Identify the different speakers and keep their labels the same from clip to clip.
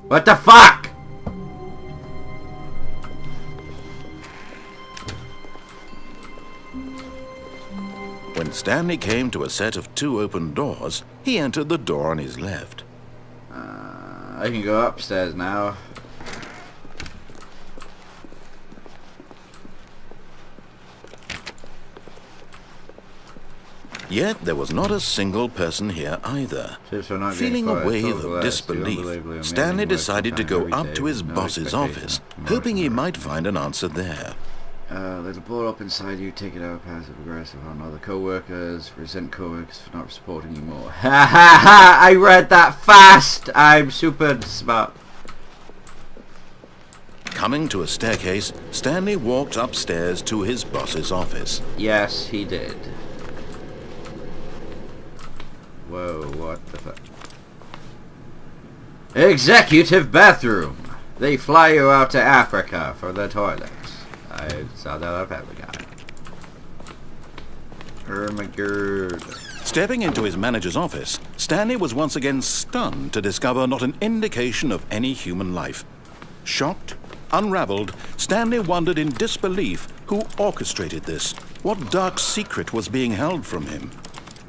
Speaker 1: What the fuck?
Speaker 2: When Stanley came to a set of 2 open doors, he entered the door on his left.
Speaker 1: I can go upstairs now.
Speaker 2: Yet there was not a single person here either. Feeling a wave of disbelief, Stanley decided to go up to his boss's office, hoping he might find an answer there.
Speaker 1: Little blow up inside you, take it out, passive aggressive on other co-workers, resent co-workers for not supporting you more. Ha ha ha! I read that fast! I'm super smart.
Speaker 2: Coming to a staircase, Stanley walked upstairs to his boss's office.
Speaker 1: Yes, he did. Whoa, what the fuck? Executive bathroom! They fly you out to Africa for the toilets. I saw that on Family Guy. Oh my god.
Speaker 2: Stepping into his manager's office, Stanley was once again stunned to discover not an indication of any human life. Shocked, unraveled, Stanley wondered in disbelief who orchestrated this, what dark secret was being held from him.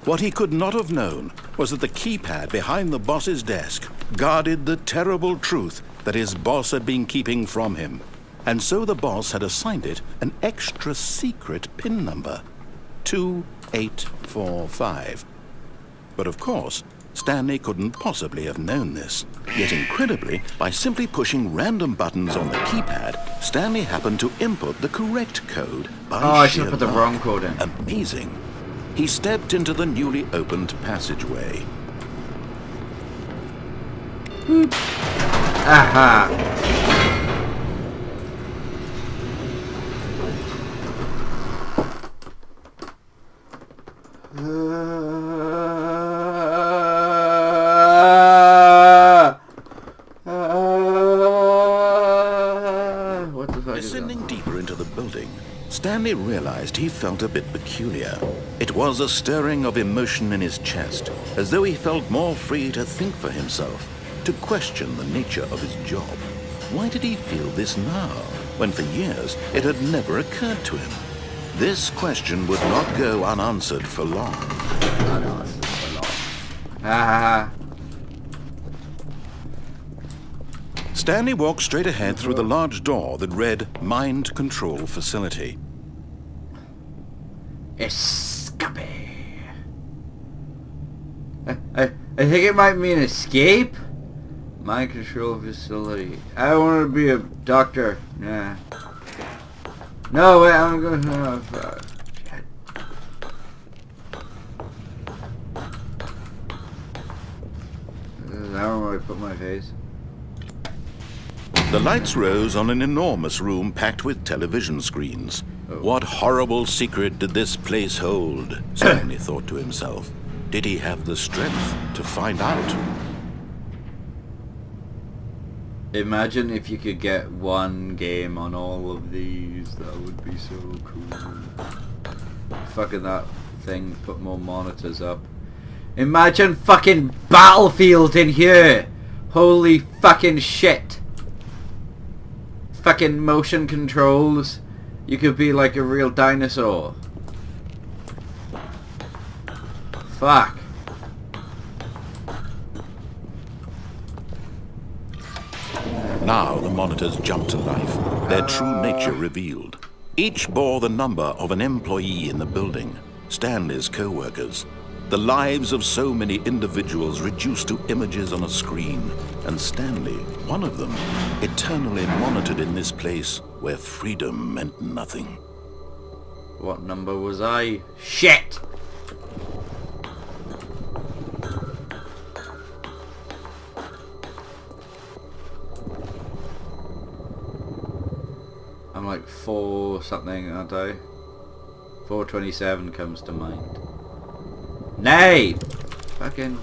Speaker 2: What he could not have known was that the keypad behind the boss's desk guarded the terrible truth that his boss had been keeping from him. And so the boss had assigned it an extra secret PIN number, 2845. But of course, Stanley couldn't possibly have known this. Yet incredibly, by simply pushing random buttons on the keypad, Stanley happened to input the correct code by
Speaker 1: I should
Speaker 2: sheer
Speaker 1: have put the
Speaker 2: luck.
Speaker 1: wrong code in.
Speaker 2: Amazing. He stepped into the newly opened passageway.
Speaker 1: Aha! What the fuck is
Speaker 2: Descending deeper into the building, Stanley realized he felt a bit peculiar. It was a stirring of emotion in his chest, as though he felt more free to think for himself, to question the nature of his job. Why did he feel this now, when for years it had never occurred to him? This question would not go unanswered for long.
Speaker 1: Ah,
Speaker 2: Stanley walked straight ahead through the large door that read Mind Control Facility.
Speaker 1: escape. I think it might mean escape. Mind control facility. I want to be a doctor. Yeah. No, wait, I'm going to... Oh, fuck. Shit. I don't know where I put my face.
Speaker 2: The lights rose on an enormous room packed with television screens.
Speaker 1: Oh.
Speaker 2: What horrible secret did this place hold? Stanley thought to himself. Did he have the strength to find out?
Speaker 1: Imagine if you could get one game on all of these. That would be so cool. Fucking that thing, put more monitors up. Imagine fucking Battlefield in here! Holy fucking shit! Fucking motion controls. You could be like a real dinosaur. Fuck.
Speaker 2: Now the monitors jumped to life, their true nature revealed. Each bore the number of an employee in the building, Stanley's co-workers. The lives of so many individuals reduced to images on a screen, and Stanley, one of them, eternally monitored in this place where freedom meant nothing.
Speaker 1: What number was I? Shit! I'm like 4 something, aren't I? 427 comes to mind. Nay! Fucking...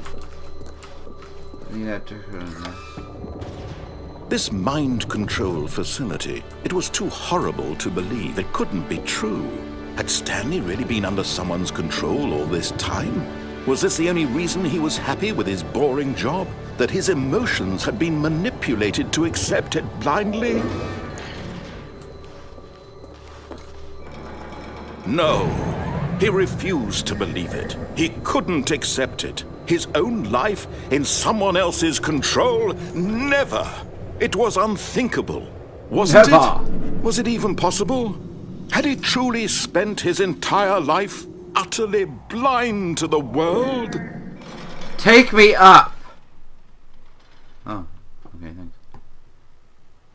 Speaker 1: I need that to...
Speaker 2: This mind control facility, it was too horrible to believe. It couldn't be true. Had Stanley really been under someone's control all this time? Was this the only reason he was happy with his boring job? that his emotions had been manipulated to accept it blindly? No, he refused to believe it. He couldn't accept it. His own life in someone else's control? Never! It was unthinkable. Wasn't it? Was it even possible? Had he truly spent his entire life utterly blind to the world?
Speaker 1: Take me up! Oh, okay, thanks.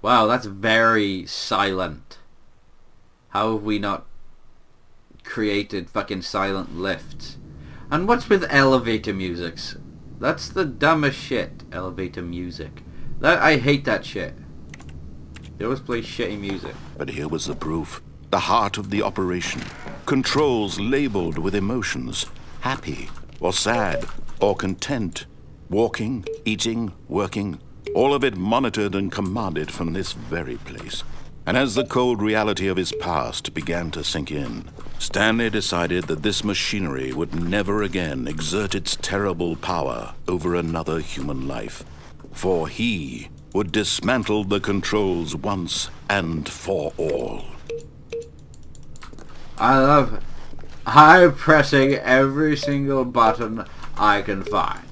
Speaker 1: Wow, that's very silent. How have we not created fucking silent lifts? And what's with elevator musics? That's the dumbest shit, elevator music. I hate that shit. They always play shitty music.
Speaker 2: But here was the proof. The heart of the operation. Controls labeled with emotions. Happy, or sad, or content. Walking, eating, working. All of it monitored and commanded from this very place. And as the cold reality of his past began to sink in, Stanley decided that this machinery would never again exert its terrible power over another human life. For he would dismantle the controls once and for all.
Speaker 1: I love it. I'm pressing every single button I can find.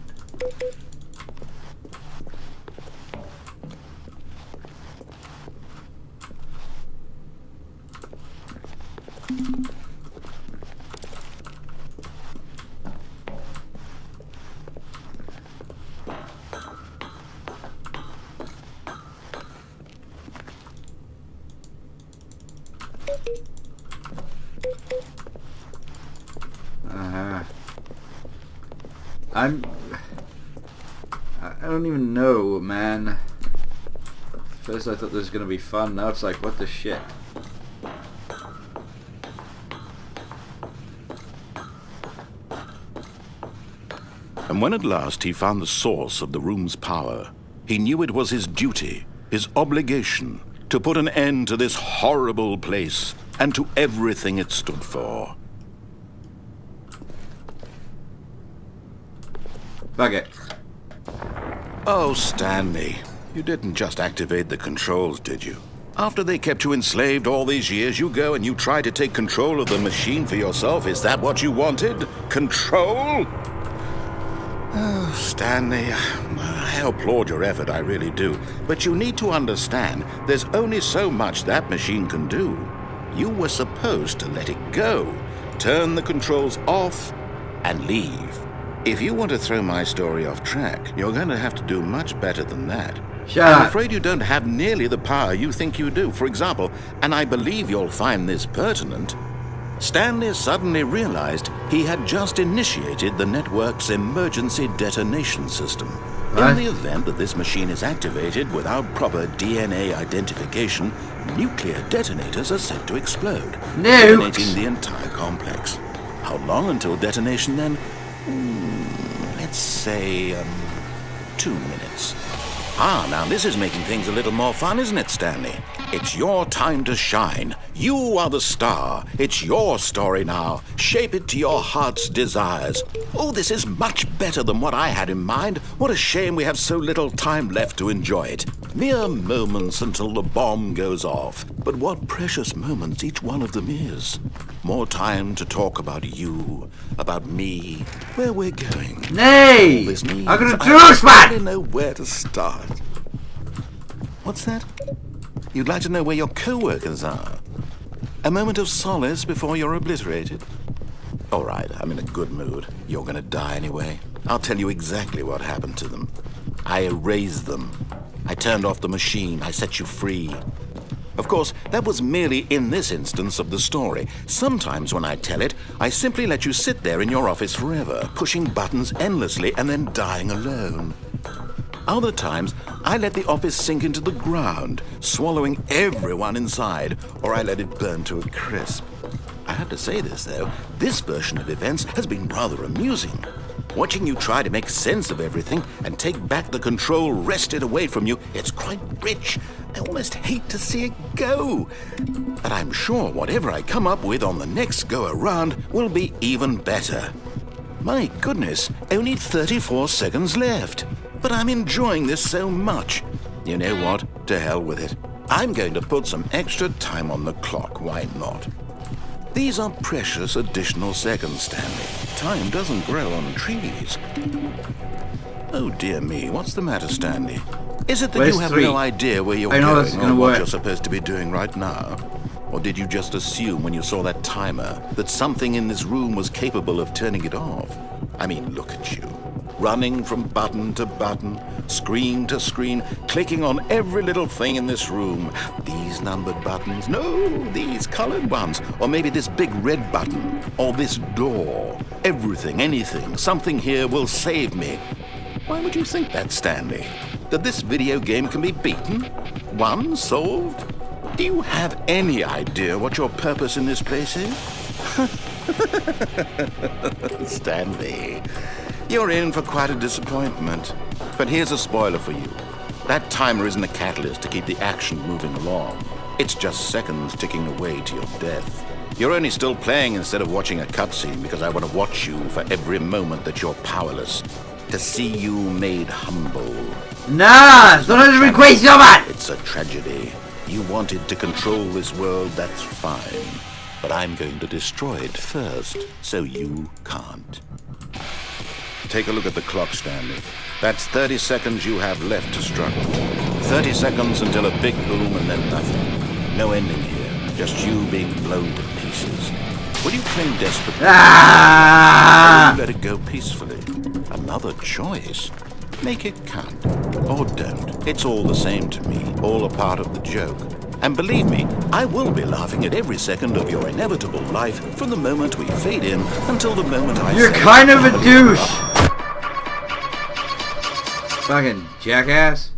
Speaker 1: I don't even know, man. First I thought this was gonna be fun, now it's like, what the shit?
Speaker 2: And when at last he found the source of the room's power, he knew it was his duty, his obligation, to put an end to this horrible place and to everything it stood for.
Speaker 1: Fuck it.
Speaker 2: Oh, Stanley, you didn't just activate the controls, did you? After they kept you enslaved all these years, you go and you try to take control of the machine for yourself. Is that what you wanted? Control? Oh, Stanley, I applaud your effort, I really do. But you need to understand, there's only so much that machine can do. You were supposed to let it go, turn the controls off, and leave. If you want to throw my story off track, you're going to have to do much better than that.
Speaker 1: Shut up.
Speaker 2: I'm afraid you don't have nearly the power you think you do. For example, and I believe you'll find this pertinent, Stanley suddenly realized he had just initiated the network's emergency detonation system.
Speaker 1: What?
Speaker 2: In the event that this machine is activated without proper DNA identification, nuclear detonators are set to explode, detonating the entire complex. How long until detonation then? Let's say, 2 minutes. Ah, now this is making things a little more fun, isn't it, Stanley? It's your time to shine. You are the star. It's your story now. Shape it to your heart's desires. Oh, this is much better than what I had in mind. What a shame we have so little time left to enjoy it. Mere moments until the bomb goes off. But what precious moments each one of them is. More time to talk about you, about me, where we're going.
Speaker 1: Nay!
Speaker 2: All this means
Speaker 1: I'm gonna do
Speaker 2: I
Speaker 1: this, man!
Speaker 2: don't know where to start. What's that? You'd like to know where your co-workers are? A moment of solace before you're obliterated? All right, I'm in a good mood. You're gonna die anyway. I'll tell you exactly what happened to them. I erased them. I turned off the machine. I set you free. Of course, that was merely in this instance of the story. Sometimes when I tell it, I simply let you sit there in your office forever, pushing buttons endlessly and then dying alone. Other times, I let the office sink into the ground, swallowing everyone inside, or I let it burn to a crisp. I have to say this, though, this version of events has been rather amusing. Watching you try to make sense of everything and take back the control wrested away from you, it's quite rich. I almost hate to see it go. But I'm sure whatever I come up with on the next go-around will be even better. My goodness, only 34 seconds left. but I'm enjoying this so much. You know what? To hell with it. I'm going to put some extra time on the clock. Why not? These are precious additional seconds, Stanley. Time doesn't grow on trees. Oh dear me, what's the matter, Stanley? Is it that
Speaker 1: Where's
Speaker 2: you have
Speaker 1: 3?
Speaker 2: no idea where you're
Speaker 1: I know
Speaker 2: going
Speaker 1: that's
Speaker 2: or
Speaker 1: gonna
Speaker 2: what
Speaker 1: work.
Speaker 2: you're supposed to be doing right now? Or did you just assume when you saw that timer that something in this room was capable of turning it off? I mean, look at you. Running from button to button, screen to screen, clicking on every little thing in this room. These numbered buttons, no, these colored ones. Or maybe this big red button, or this door. Everything, anything, something here will save me. Why would you think that, Stanley? That this video game can be beaten? Won? Solved? Do you have any idea what your purpose in this place is? Stanley, you're in for quite a disappointment. But here's a spoiler for you. That timer isn't a catalyst to keep the action moving along. It's just seconds ticking away to your death. You're only still playing instead of watching a cutscene because I want to watch you for every moment that you're powerless. To see you made humble.
Speaker 1: Nah, don't request so much.
Speaker 2: It's a tragedy. You wanted to control this world, that's fine. But I'm going to destroy it first, so you can't. Take a look at the clock, Stanley. That's 30 seconds you have left to struggle. 30 seconds until a big boom and then nothing. No ending here, just you being blown to pieces. Will you claim desperately? Or will you let it go peacefully? Another choice. Make it count. Or don't. It's all the same to me. All a part of the joke. And believe me, I will be laughing at every second of your inevitable life from the moment we fade in until the moment I
Speaker 1: You're
Speaker 2: say,
Speaker 1: kind of a douche. Fucking jackass.